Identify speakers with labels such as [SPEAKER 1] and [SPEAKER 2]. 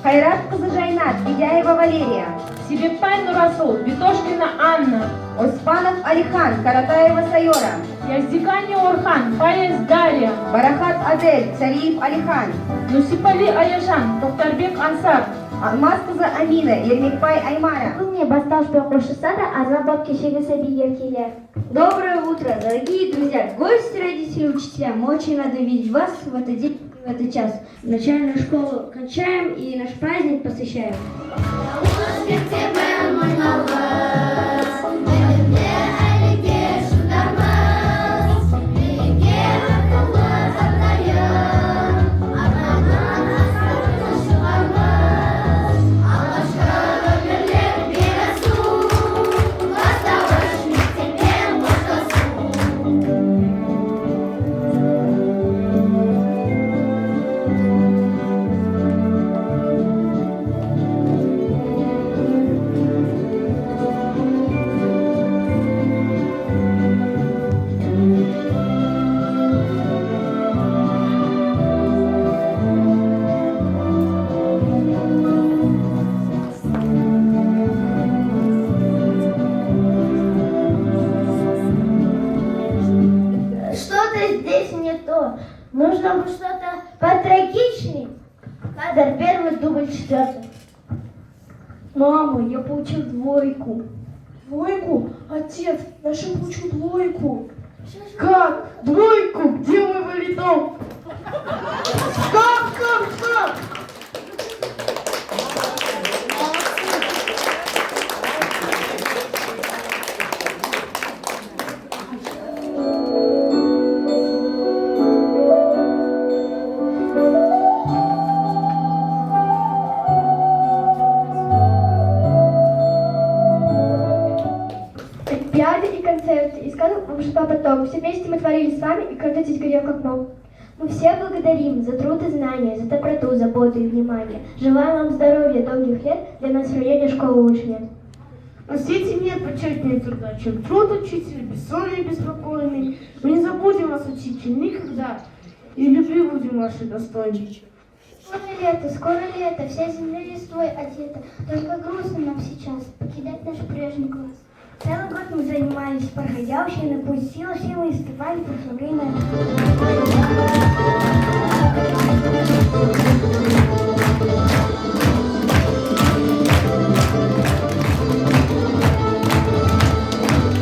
[SPEAKER 1] Хайрат Кузыжайнат, Ведяева Валерия.
[SPEAKER 2] Себепбай Нурасул, Витошкина Анна.
[SPEAKER 1] Оспанов Алихан, Каратаева Сайора.
[SPEAKER 2] Яздикани Орхан, Паяс Дарья.
[SPEAKER 1] Барахат Адель, Цариев Алихан.
[SPEAKER 2] Нусипали Аяжан, Токтарбек Ансар.
[SPEAKER 1] Алмаз Кызы Амина, Ермекбай Аймара.
[SPEAKER 3] Мне басташ Пекошисада, а за бабки Шегасаби Еркелер.
[SPEAKER 4] Доброе утро, дорогие друзья, гости, родители, учителя. Мы очень рады видеть вас в этот день и в этот час. Начальную школу кончаем и наш праздник посвящаем.
[SPEAKER 3] Нужно бы что-то потрагичнее. Кадр первый, дубль четвертый.
[SPEAKER 4] Мама, я получил двойку.
[SPEAKER 2] Двойку? Отец, Наша получил двойку. Как? Двойку? Где мой валидол? Стоп!
[SPEAKER 3] Олимпиады и концерты. И сказал вам же папа Том. Все вместе мы творили с вами, и когда здесь горел как мол. Мы все благодарим за труд и знания, за доброту, заботу и внимание. Желаем вам здоровья, долгих лет, для настроения школы лучше нет.
[SPEAKER 2] На свете нет почетнее труда, чем труд учителя, бессонный и беспокойный. Мы не забудем вас, учитель, никогда. И любви будем ваши достойны.
[SPEAKER 3] Скоро лето, вся земля листвой одета. Только грустно нам сейчас покидать наш прежний класс. Целый год мы занимались, проходя учебный путь, силы и успевали прославления.